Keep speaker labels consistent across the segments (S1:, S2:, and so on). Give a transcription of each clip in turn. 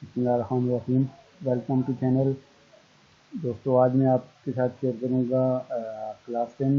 S1: बिस्मिल्लाहिर्रहमानिर्रहीम। Welcome to channel. दोस्तों, आज मैं आपके साथ शेयर करूँगा क्लास 10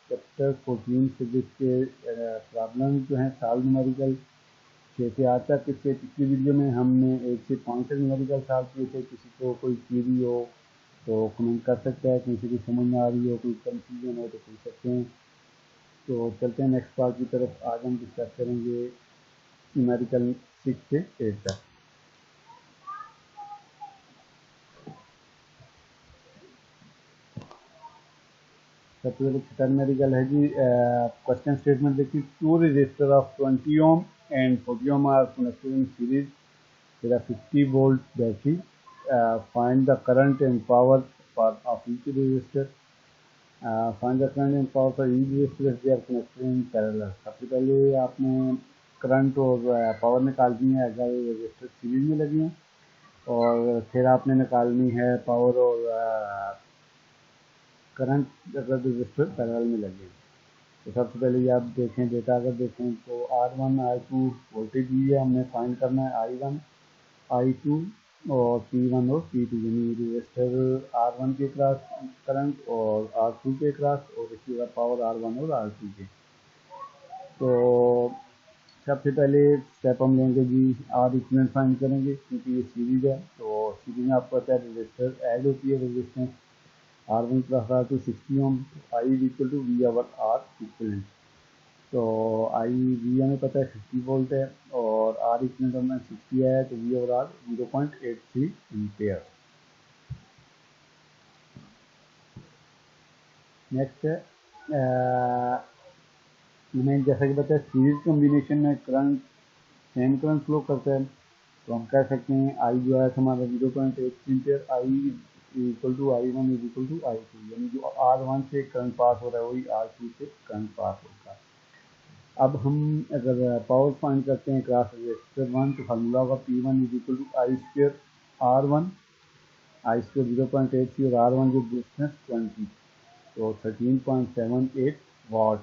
S1: चैप्टर 14 फिजिक्स के प्रॉब्लम जो हैं सॉल्व न्यूमेरिकल 6 से 8 तक। इसके पिछली वीडियो में हमने 1 से 5 तक न्यूमेरिकल सॉल्व किए थे। किसी को कोई क्वेरी हो तो कमेंट कर सकता है, किसी को समझ में आ रही हो, कोई कंफ्यूजन हो तो पूछ सकते हैं। तो चलते हैं नेक्स्ट पार्ट की तरफ। आज हम डिस्कस करेंगे न्यूमेरिकल 6 से 8 तक। सबसे पहले छठा न्यूमेरिकल है जी। क्वेश्चन स्टेटमेंट देखिए, two resistor of 20 ohm and 40 ohm are connected in series with a 50 volt battery. Find the current and power of each resistor. Find the current and power for each resistor as they are connected in parallel. सबसे पहले आपने current और power निकालनी है अगर resistor series में लगी हैं, और फिर आपने निकालनी है पावर और करंट अगर रेजिस्टर पैरेलल में लगे। तो सबसे पहले ये आप देखें, डेटा अगर देखें तो R1 R2 वोल्टेज दी है, हमने फाइंड करना है I1 I2 और P1 और P2, यानी रेजिस्टर R1 के क्रॉस करंट और R2 के क्रॉस, और इसके बाद पावर R1 और R2 के। तो सबसे पहले स्टेप हम लेंगे जी, R इक्विवेलेंट फाइंड करेंगे क्योंकि ये सीरीज है। तो सीरीज में आपको पता है रेजिस्टर ऐड होती है, resistance R1 plus R2 60 ohm, I is equal to V over R equivalent. तो V हमें पता है 50 वोल्ट है और R इक्विवेलेंट हमें 60 है, तो V over R 0.83 ampere. Next है, हमें जैसा कि पता है सीरीज कॉम्बिनेशन में करंट सेम करंट फ्लो करता है। तो हम कह सकते हैं I जो है हमारा 0.83 ampere, I equal to I1 is equal to I2, यानी जो R1 से करंट पास हो रहा है वही R2 से करंट पास होगा। अब हम अगर पावर फाइंड करते हैं क्रॉस रेजिस्टर 1, तो फार्मूला होगा P1 is equal to I square R1, I square 0.83 और R1 जो डिस्टेंस 20, तो 13.78 वाट।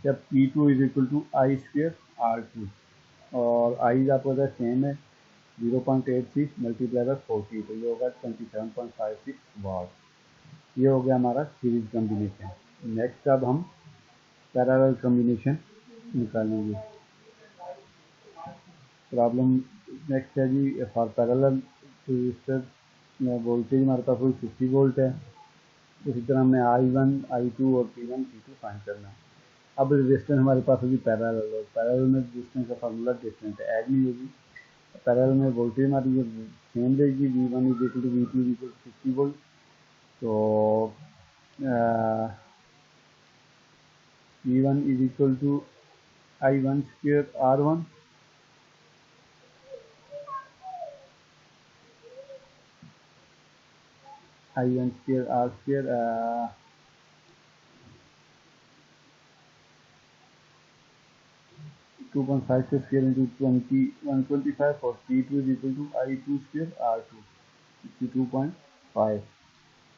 S1: जब P2 is equal to I square R2 और I आपको पता है सेम है 0.86 मल्टीप्लाई बाय 40, तो ये होगा 27.56 वाट। ये हो गया हमारा सीरीज कॉम्बिनेशन। नेक्स्ट अब हम पैरेलल कॉम्बिनेशन निकालेंगे। प्रॉब्लम नेक्स्ट है जी, फॉर पैरेलल रेजिस्टर में वोल्टेज हमारे पास वही 50 वोल्ट है। इसी तरह हमने I1 I2 और P1 P2 फाइंड करना है। अब रेजिस्टेंस हमारे पास होगी पैरेलल, और पैरेलल में रेजिस्टेंस का फार्मूला डिफरेंट है, ऐड नहीं होगी। पैरेलल में वोल्टेज हमारी ये सेम रहेगी, V1 is equal to V2 is equal to 50 volt. तो P1 is equal to I1 square R1 I1 square R square 2.5 square into 125, और P2 is equal to I2 square R2, 62.5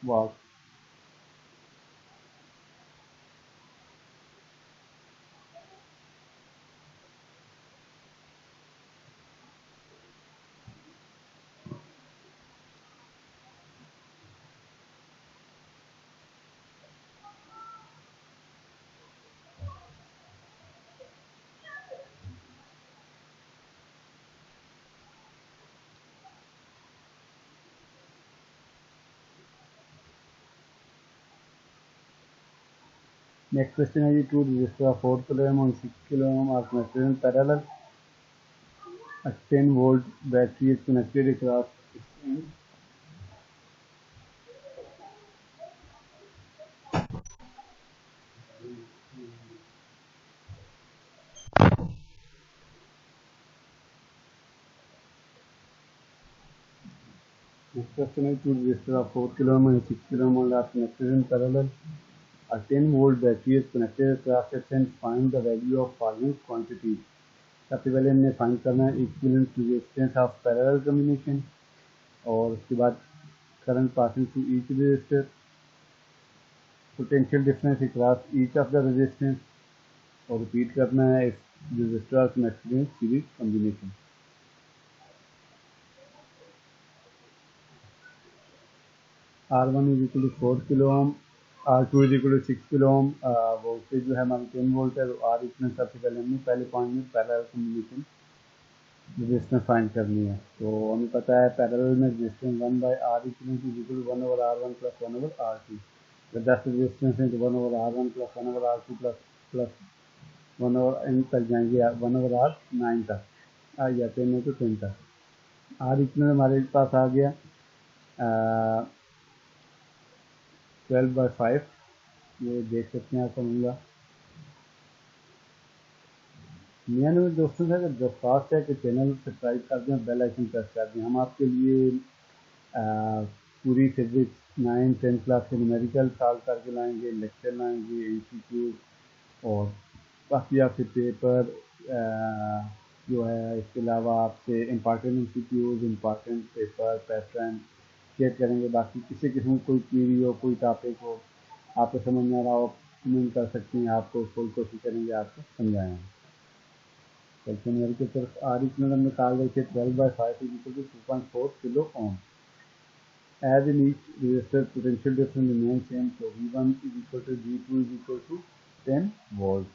S1: watt. Next question is, two resistors of 4 kilo-ohm and 6 kilo-ohm are connected in parallel. A 10 volt battery is connected across its ends. Next question is, two resistors of 4 kilo-ohm and 6 kilo-ohm are connected in parallel. A 10 volt battery is connected across its ends. Find the value of following quantities. सबसे पहले हमने find करना है equivalent resistance of parallel combination, और उसके बाद current passing through each resistor, potential difference across each of the resistance, और repeat करना है if resistor are connected in series combination. R1 is equal to 4 kilo ohm, R2 is equal to 6 kilo ohm. Voltage जो है हमारा 10 volt है, तो R equal सबसे पहले हमने पहले पॉइंट में पैरेलल कॉम्बिनेशन रेजिस्टेंस फाइंड करनी है। तो हमें पता है पैरेलल में resistance 1/R equal to 1/R1 plus 1/R2। अगर 10 रेजिस्टेंस है तो 1/R1 plus 1/R2 plus 1/n तक जाएंगे, 1/R9 तक या 10 है तो 10 तक। R इक्वल हमारे पास आ गया 12/5, ये देख सकते हैं आप फॉर्मूला। मेरे दोस्तों से अगर दरख्वास्त है कि चैनल सब्सक्राइब कर दें, बेल आइकन प्रेस कर दें। हम आपके लिए पूरी फिजिक्स 9, 10 क्लास के न्यूमेरिकल सॉल्व करके लाएंगे, लेक्चर लाएंगे, एमसीक्यू और काफ़ी आपसे पेपर जो है। इसके अलावा आपसे important MCQs, important paper, pattern share करेंगे। बाकी किसी किस्म की कोई क्वेरी हो, कोई टॉपिक हो, आपको समझ में आ रहा हो, कमेंट कर सकते हैं। आपको फुल कोशिश करेंगे आपको समझाएँ। कैल्शियम मेरे की तरफ R इक्वल हमने निकाल गए थे 12/5 is equal to 2.4 kilo ohm. As in each resistor potential difference remains same, so V1 is equal to V2 is equal to 10 volt.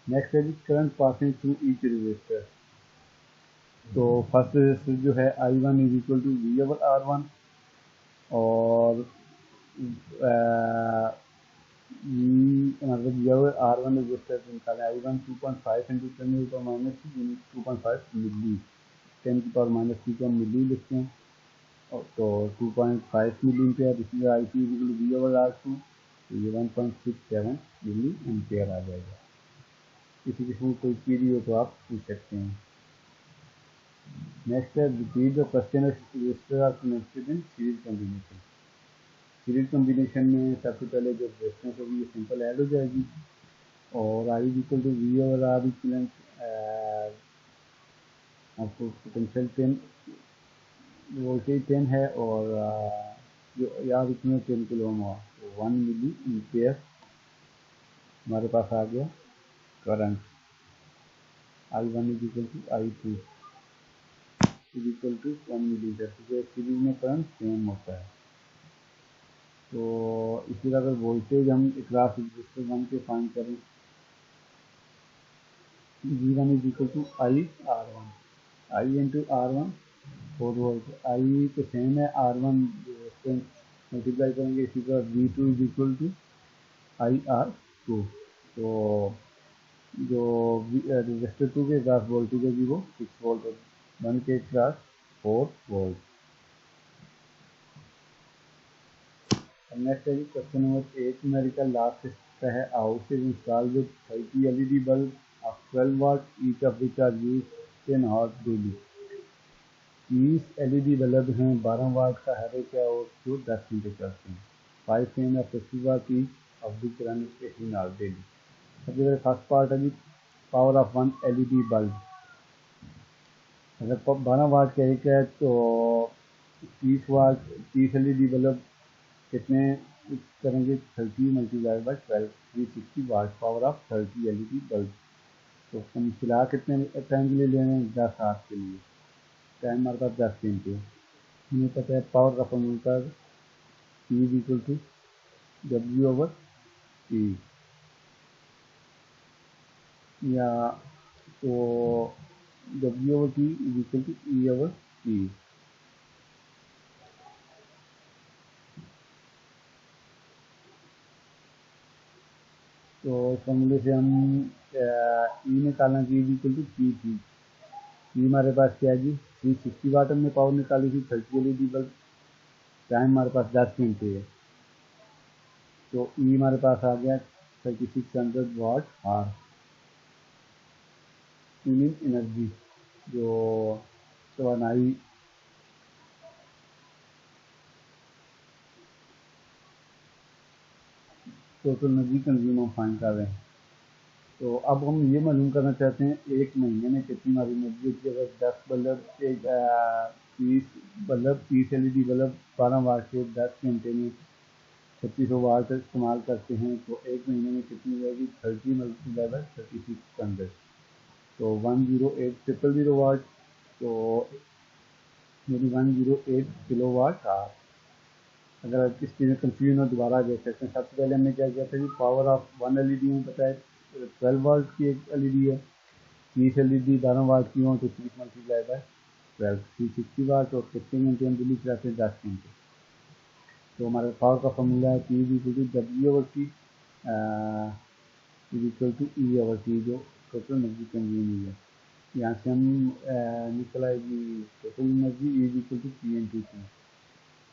S1: Next है जी current passing through each resistor. तो first resistor जो है I1 is equal to V/R1 और मतलब V/R1 resistor निकालें। I1 2.5 into 10 to the power minus 2.5 मिली, 10 की power minus 2 को हम मिली लिखते हैं। तो 2.5 मिली एम्पेयर, इसलिए I2 V/R2, तो ये 1.67 मिली एम्पेयर आ जाएगा। किसी किस्म की कोई क्वेरी हो तो आप पूछ सकते हैं। नेक्स्ट है repeat the question of resistor are connected in series combination. Series combination में सबसे पहले जो रेजिस्टेंस होगी ये सिंपल ऐड हो जाएगी और I equal to V/R equivalent आपको पोटेंशियल 10 वोल्टेज 10 है और जो यार इसमें 10 किलो ओम हुआ तो 1 मिली एम्पेयर हमारे पास आ गया current. I1 is equal to I2 is equal to 1 milli ampere, क्योंकि सीरीज में करंट सेम होता है। तो इसी तरह अगर वोल्टेज हम अक्रॉस रेजिस्टर 1 के फाइंड करें, V1 is equal to I/R1, I into R1 4 volt, I तो सेम है, R1 रेजिस्टेंस मल्टीप्लाई करेंगे। इसी तरह V2 is equal to I/R2। तो जो रेजिस्टर 2 के अक्रॉस वोल्टेज होगी वो 6 वोल्ट होगी, 1 के अक्रॉस 4 वोल्ट। नेक्स्ट है जी क्वेश्चन नंबर 8 न्यूमेरिकल लास्ट का है। House is installed with 30 LED bulb of 12 watt, each of which are used 10 hours daily. 30 LED bulb हैं 12 वाट का, हर एक है और जो 10 घंटे चलते हैं। 5 fan of 50 watt each of which run 18 hours daily. सबसे पहले फर्स्ट पार्ट है जी पावर ऑफ 1 LED बल्ब। अगर 12 वाट का एक है तो 30 LED बल्ब कितने करेंगे, 30 multiply by 12, 360 watt power of 30 LED bulb. तो हम फिलहाल कितने टाइम के लिए ले रहे हैं, 10 आवर्स के लिए। टाइम हमारे पास 10 घंटे। हमें पता है पावर का formula P is equal to W/T, या तो W/T is equal to E/T। तो फॉर्मूले से हम E निकालना चाहिए इक्वल टू P थी। E हमारे पास क्या है जी 360 वाट हमने पावर निकाली थी 30 LED बल्ब। टाइम हमारे पास 10 घंटे है, तो E हमारे पास आ गया 3600 वाट आवर। एनर्जी जो तवानाई टोटल एनर्जी कंज्यूम हम फाइंड कर रहे हैं। तो अब हम ये मालूम करना चाहते हैं एक महीने में कितनी हमारी एनर्जी होती है। अगर 10 बल्ब 30 LED बल्ब 12 वाट के 10 घंटे में 3600 वाट इस्तेमाल करते हैं, तो एक महीने में कितनी जाएगी 30 मल्टीप्लाई बाई 3600, तो 108,000 वाट। तो मेरी 108 किलो वाट आवर। अगर आप किस चीज़ में कंफ्यूजन हो दोबारा देख सकते हैं। सबसे पहले हमने क्या किया था जी, पावर ऑफ 1 एलईडी में पता है 12 वाट की एक एलईडी है, 30 एलईडी 12 वाट की हो तो 30 मल्टीप्लाई बाय 12 360 वाट, और कितने घंटे हम बिजली चलाते हैं 10 घंटे। तो हमारे पावर का फॉर्मूला है P equal to W over T equal to E over T, जो टोटल एनर्जी कंज्यूम हुई है। यहाँ से हम निकल आएगी total energy E equal to P into T।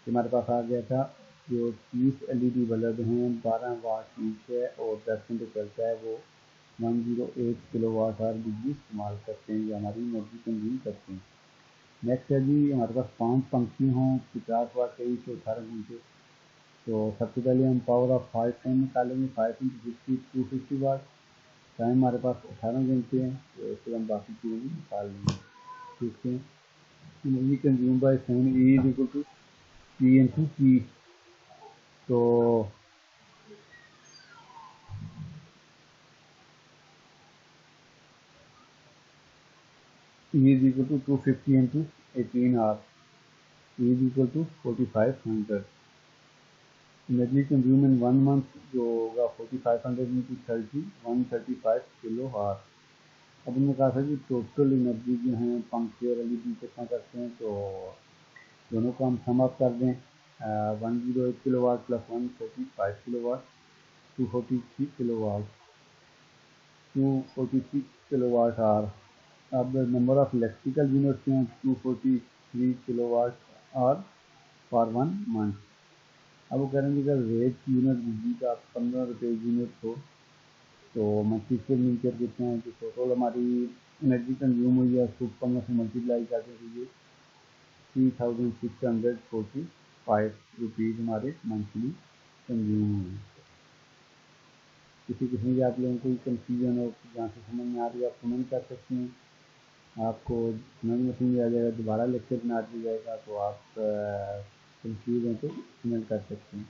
S1: हमारे पास आ गया था जो 30 एलईडी बल्ब हैं 12 वाट ईच है और 10 घंटे चलता है, वो 108 किलोवाट आवर बिजली इस्तेमाल करते हैं, जो हमारी एनर्जी कंज्यूम करते हैं। नेक्स्ट है जी, हमारे पास 5 पंखी हों 50 वाट का ईच 18 घंटे। तो सबसे पहले हम पावर ऑफ 5 टाइम निकालेंगे, 5 इंटू 50 250 वाट। टाइम हमारे पास 18 घंटे हैं, तो फिर हम बाकी चीज़ें भी निकाल लेंगे। ठीक है, एनर्जी कंज्यूम बाय सन E is equal to P into T. तो E is equal to 250 into 18 hours. E is equal to 4500. Energy consumed in 1 month जो होगा 4500 into 30 135 किलो आवर। अब हमने कहा था कि टोटल एनर्जी जो है पंखे और एलईडी कितना करते हैं, तो दोनों को हम सम अप कर दें। 108 kilo watt plus 135 kilo watt 243 kilo watt 243 kilo watt hour. अब नंबर ऑफ इलेक्ट्रिकल यूनिट्स हैं 243 kilo watt hour for 1 month. अब वो करेंगे अगर रेट यूनिट बिजली का 15 रुपये यूनिट हो तो मंथली फिर मीटर कितना है, तो टोटल हमारी एनर्जी कंज्यूम हुई है उसको 15 से मल्टीप्लाई करके दीजिए 3645 रुपीज़ हमारे मंथली कंज्यूम हुए। किसी किस्म की आप लोगों को कंफ्यूजन हो, जहाँ से समझ में आ रही है आप कमेंट कर सकते हैं। आपको समझ में समझ आ जाएगा, दोबारा लेक्चर में आ जाएगा तो आप कंफ्यूज हैं तो कमेंट कर सकते हैं।